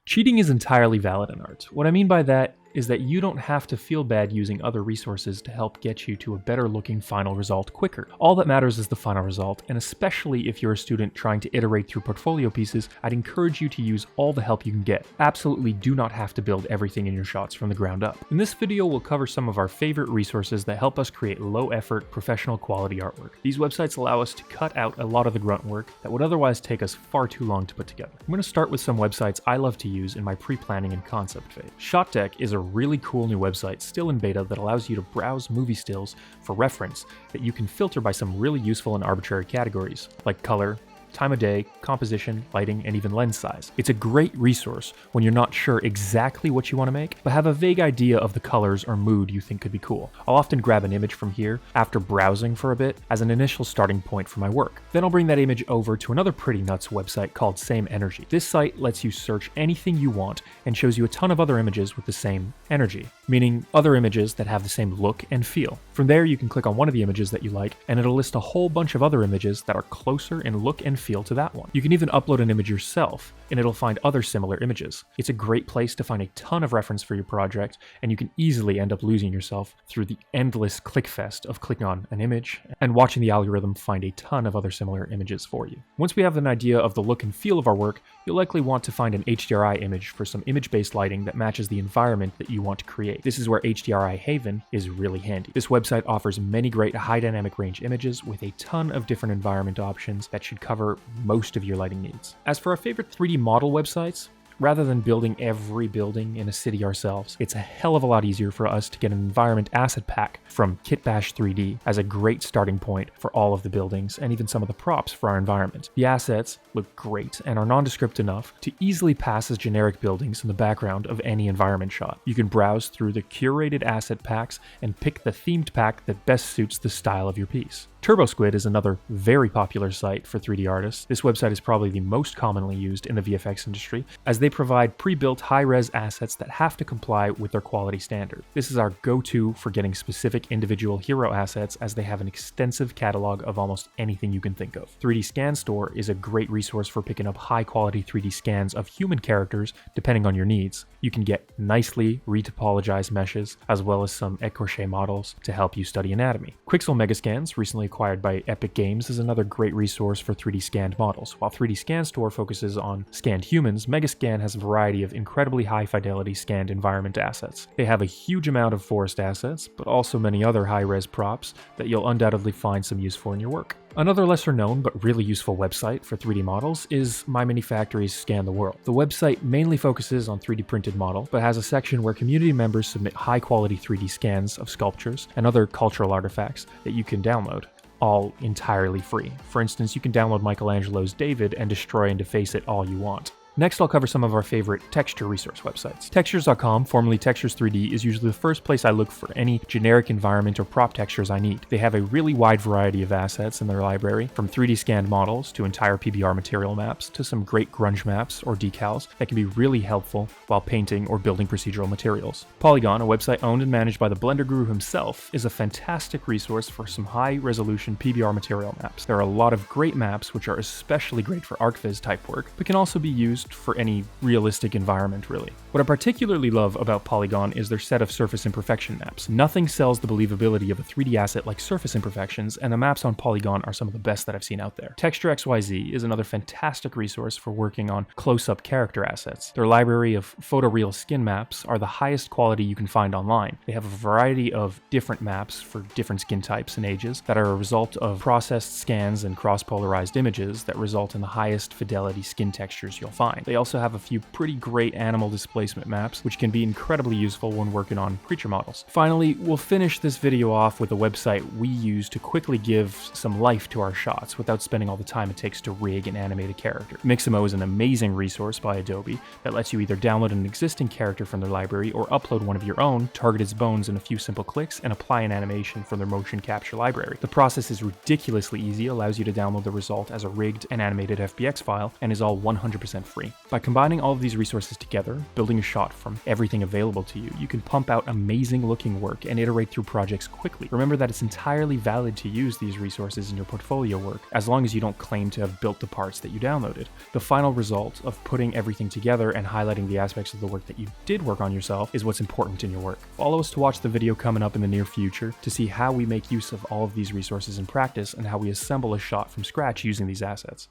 Cheating is entirely valid in art. What I mean by that is that you don't have to feel bad using other resources to help get you to a better looking final result quicker. All that matters is the final result, and especially if you're a student trying to iterate through portfolio pieces, I'd encourage you to use all the help you can get. Absolutely do not have to build everything in your shots from the ground up. In this video, we'll cover some of our favorite resources that help us create low effort, professional quality artwork. These websites allow us to cut out a lot of the grunt work that would otherwise take us far too long to put together. I'm going to start with some websites I love to use in my pre-planning and concept phase. ShotDeck is a really cool new website still in beta that allows you to browse movie stills for reference that you can filter by some really useful and arbitrary categories like color, time of day, composition, lighting, and even lens size. It's a great resource when you're not sure exactly what you want to make, but have a vague idea of the colors or mood you think could be cool. I'll often grab an image from here after browsing for a bit as an initial starting point for my work. Then I'll bring that image over to another pretty nuts website called Same Energy. This site lets you search anything you want and shows you a ton of other images with the same energy, meaning other images that have the same look and feel. From there, you can click on one of the images that you like, and it'll list a whole bunch of other images that are closer in look and feel to that one. You can even upload an image yourself, and it'll find other similar images. It's a great place to find a ton of reference for your project, and you can easily end up losing yourself through the endless click fest of clicking on an image and watching the algorithm find a ton of other similar images for you. Once we have an idea of the look and feel of our work, you'll likely want to find an HDRI image for some image-based lighting that matches the environment that you want to create. This is where HDRI Haven is really handy. This website offers many great high dynamic range images with a ton of different environment options that should cover most of your lighting needs. As for our favorite 3D model websites, rather than building every building in a city ourselves, it's a hell of a lot easier for us to get an environment asset pack from Kitbash 3D as a great starting point for all of the buildings and even some of the props for our environment. The assets look great and are nondescript enough to easily pass as generic buildings in the background of any environment shot. You can browse through the curated asset packs and pick the themed pack that best suits the style of your piece. TurboSquid is another very popular site for 3D artists. This website is probably the most commonly used in the VFX industry, as they provide pre-built high-res assets that have to comply with their quality standard. This is our go-to for getting specific individual hero assets, as they have an extensive catalog of almost anything you can think of. 3D Scan Store is a great resource for picking up high-quality 3D scans of human characters, depending on your needs. You can get nicely retopologized meshes, as well as some écorché models to help you study anatomy. Quixel Megascans, recently acquired by Epic Games, is another great resource for 3D scanned models. While 3D Scan Store focuses on scanned humans, Megascan has a variety of incredibly high fidelity scanned environment assets. They have a huge amount of forest assets, but also many other high-res props that you'll undoubtedly find some use for in your work. Another lesser known but really useful website for 3D models is My Mini Factory's Scan the World. The website mainly focuses on 3D printed model, but has a section where community members submit high quality 3D scans of sculptures and other cultural artifacts that you can download, all entirely free. For instance, you can download Michelangelo's David and destroy and deface it all you want. Next, I'll cover some of our favorite texture resource websites. Texturescom, formerly Textures3D, is usually the first place I look for any generic environment or prop textures I need. They have a really wide variety of assets in their library, from 3D scanned models to entire PBR material maps to some great grunge maps or decals that can be really helpful while painting or building procedural materials. Polygon, a website owned and managed by the Blender Guru himself, is a fantastic resource for some high-resolution PBR material maps. There are a lot of great maps which are especially great for ArcViz type work, but can also be used for any realistic environment, really. What I particularly love about Polygon is their set of surface imperfection maps. Nothing sells the believability of a 3D asset like surface imperfections, and the maps on Polygon are some of the best that I've seen out there. Texturexyz is another fantastic resource for working on close-up character assets. Their library of photoreal skin maps are the highest quality you can find online. They have a variety of different maps for different skin types and ages that are a result of processed scans and cross-polarized images that result in the highest fidelity skin textures you'll find. They also have a few pretty great animal displacement maps, which can be incredibly useful when working on creature models. Finally, we'll finish this video off with a website we use to quickly give some life to our shots without spending all the time it takes to rig and animate a character. Mixamo is an amazing resource by Adobe that lets you either download an existing character from their library or upload one of your own, target its bones in a few simple clicks, and apply an animation from their motion capture library. The process is ridiculously easy, allows you to download the result as a rigged and animated FBX file, and is all 100% free. free. By combining all of these resources together, building a shot from everything available to you, you can pump out amazing looking work and iterate through projects quickly. Remember that it's entirely valid to use these resources in your portfolio work, as long as you don't claim to have built the parts that you downloaded. The final result of putting everything together and highlighting the aspects of the work that you did work on yourself is what's important in your work. Follow us to watch the video coming up in the near future to see how we make use of all of these resources in practice and how we assemble a shot from scratch using these assets.